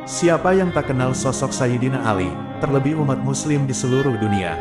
Siapa yang tak kenal sosok Sayyidina Ali, terlebih umat muslim di seluruh dunia.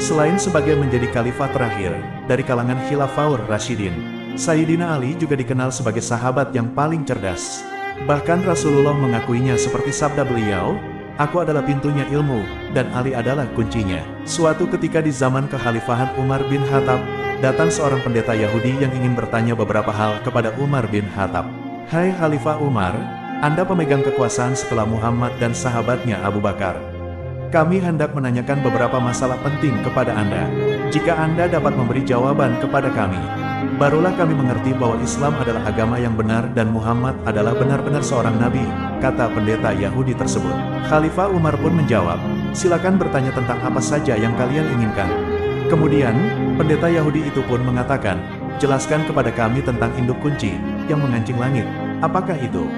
Selain sebagai menjadi khalifah terakhir, dari kalangan Khilafaur Rasyidin, Sayyidina Ali juga dikenal sebagai sahabat yang paling cerdas. Bahkan Rasulullah mengakuinya seperti sabda beliau, "Aku adalah pintunya ilmu, dan Ali adalah kuncinya." Suatu ketika di zaman kekhalifahan Umar bin Khattab, datang seorang pendeta Yahudi yang ingin bertanya beberapa hal kepada Umar bin Khattab. "Hai Khalifah Umar, Anda pemegang kekuasaan setelah Muhammad dan sahabatnya Abu Bakar. Kami hendak menanyakan beberapa masalah penting kepada Anda. Jika Anda dapat memberi jawaban kepada kami, barulah kami mengerti bahwa Islam adalah agama yang benar dan Muhammad adalah benar-benar seorang nabi," kata pendeta Yahudi tersebut. Khalifah Umar pun menjawab, "Silakan bertanya tentang apa saja yang kalian inginkan." Kemudian, pendeta Yahudi itu pun mengatakan, "Jelaskan kepada kami tentang induk kunci yang mengancing langit. Apakah itu?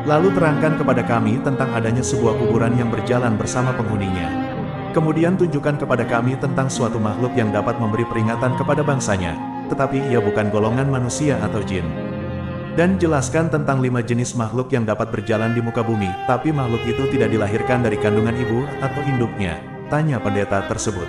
Lalu terangkan kepada kami tentang adanya sebuah kuburan yang berjalan bersama penghuninya. Kemudian tunjukkan kepada kami tentang suatu makhluk yang dapat memberi peringatan kepada bangsanya, tetapi ia bukan golongan manusia atau jin. Dan jelaskan tentang 5 jenis makhluk yang dapat berjalan di muka bumi, tapi makhluk itu tidak dilahirkan dari kandungan ibu atau induknya," tanya pendeta tersebut.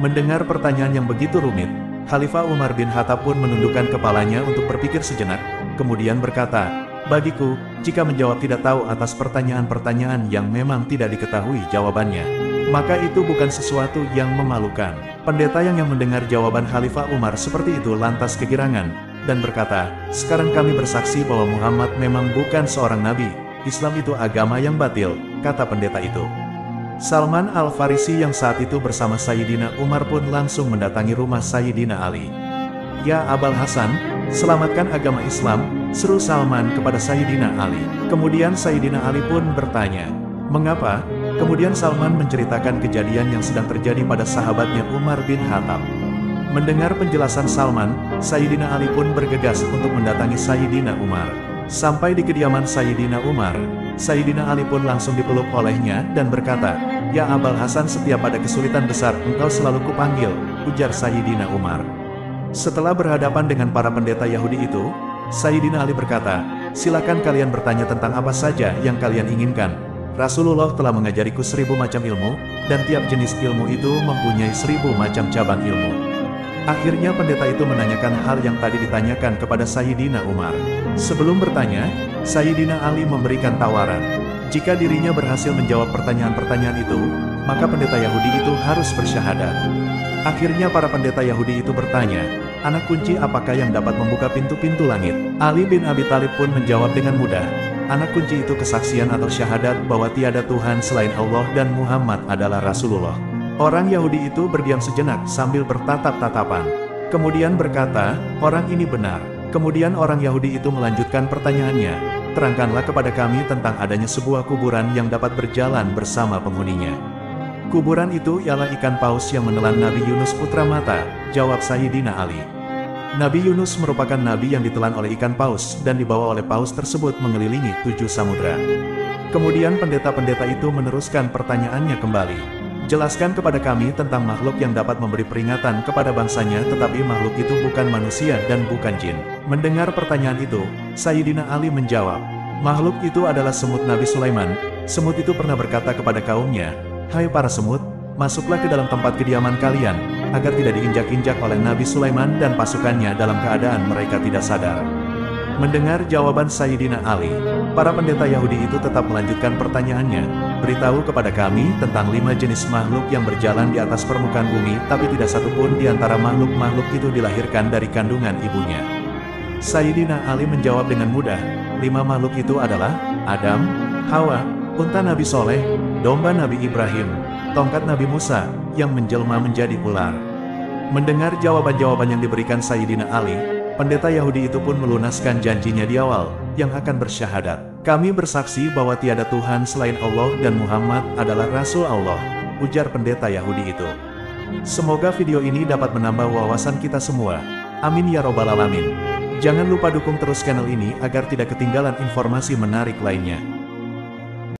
Mendengar pertanyaan yang begitu rumit, Khalifah Umar bin Khattab pun menundukkan kepalanya untuk berpikir sejenak, kemudian berkata, "Bagiku, jika menjawab tidak tahu atas pertanyaan-pertanyaan yang memang tidak diketahui jawabannya, maka itu bukan sesuatu yang memalukan." Pendeta yang mendengar jawaban Khalifah Umar seperti itu lantas kegirangan, dan berkata, "Sekarang kami bersaksi bahwa Muhammad memang bukan seorang nabi. Islam itu agama yang batil," kata pendeta itu. Salman Al-Farisi yang saat itu bersama Sayyidina Umar pun langsung mendatangi rumah Sayyidina Ali. "Ya Abul Hasan, selamatkan agama Islam," seru Salman kepada Sayyidina Ali. Kemudian Sayyidina Ali pun bertanya, "Mengapa?" Kemudian Salman menceritakan kejadian yang sedang terjadi pada sahabatnya Umar bin Khattab. Mendengar penjelasan Salman, Sayyidina Ali pun bergegas untuk mendatangi Sayyidina Umar. Sampai di kediaman Sayyidina Umar, Sayyidina Ali pun langsung dipeluk olehnya dan berkata, "Ya Abul Hasan, setiap ada kesulitan besar engkau selalu kupanggil," ujar Sayyidina Umar. Setelah berhadapan dengan para pendeta Yahudi itu, Sayyidina Ali berkata, "Silakan kalian bertanya tentang apa saja yang kalian inginkan. Rasulullah telah mengajariku 1000 macam ilmu, dan tiap jenis ilmu itu mempunyai 1000 macam cabang ilmu." Akhirnya pendeta itu menanyakan hal yang tadi ditanyakan kepada Sayyidina Umar. Sebelum bertanya, Sayyidina Ali memberikan tawaran. Jika dirinya berhasil menjawab pertanyaan-pertanyaan itu, maka pendeta Yahudi itu harus bersyahadat. Akhirnya para pendeta Yahudi itu bertanya, "Anak kunci apakah yang dapat membuka pintu-pintu langit?" Ali bin Abi Thalib pun menjawab dengan mudah, "Anak kunci itu kesaksian atau syahadat bahwa tiada Tuhan selain Allah dan Muhammad adalah Rasulullah." Orang Yahudi itu berdiam sejenak sambil bertatap-tatapan. Kemudian berkata, "Orang ini benar." Kemudian orang Yahudi itu melanjutkan pertanyaannya, "Terangkanlah kepada kami tentang adanya sebuah kuburan yang dapat berjalan bersama penghuninya." "Kuburan itu ialah ikan paus yang menelan Nabi Yunus putra Mata," jawab Sayyidina Ali. Nabi Yunus merupakan nabi yang ditelan oleh ikan paus dan dibawa oleh paus tersebut mengelilingi 7 samudra. Kemudian pendeta-pendeta itu meneruskan pertanyaannya kembali. "Jelaskan kepada kami tentang makhluk yang dapat memberi peringatan kepada bangsanya, tetapi makhluk itu bukan manusia dan bukan jin." Mendengar pertanyaan itu, Sayyidina Ali menjawab, "Makhluk itu adalah semut Nabi Sulaiman. Semut itu pernah berkata kepada kaumnya, 'Hai para semut, masuklah ke dalam tempat kediaman kalian, agar tidak diinjak-injak oleh Nabi Sulaiman dan pasukannya dalam keadaan mereka tidak sadar.'" Mendengar jawaban Sayyidina Ali, para pendeta Yahudi itu tetap melanjutkan pertanyaannya, "Beritahu kepada kami tentang 5 jenis makhluk yang berjalan di atas permukaan bumi, tapi tidak satupun di antara makhluk-makhluk itu dilahirkan dari kandungan ibunya." Sayyidina Ali menjawab dengan mudah, 5 makhluk itu adalah Adam, Hawa, unta Nabi Soleh, domba Nabi Ibrahim, tongkat Nabi Musa, yang menjelma menjadi ular. Mendengar jawaban-jawaban yang diberikan Sayyidina Ali, pendeta Yahudi itu pun melunaskan janjinya di awal, yang akan bersyahadat. "Kami bersaksi bahwa tiada Tuhan selain Allah dan Muhammad adalah Rasul Allah," ujar pendeta Yahudi itu. Semoga video ini dapat menambah wawasan kita semua. Amin ya robbal alamin. Jangan lupa dukung terus channel ini agar tidak ketinggalan informasi menarik lainnya.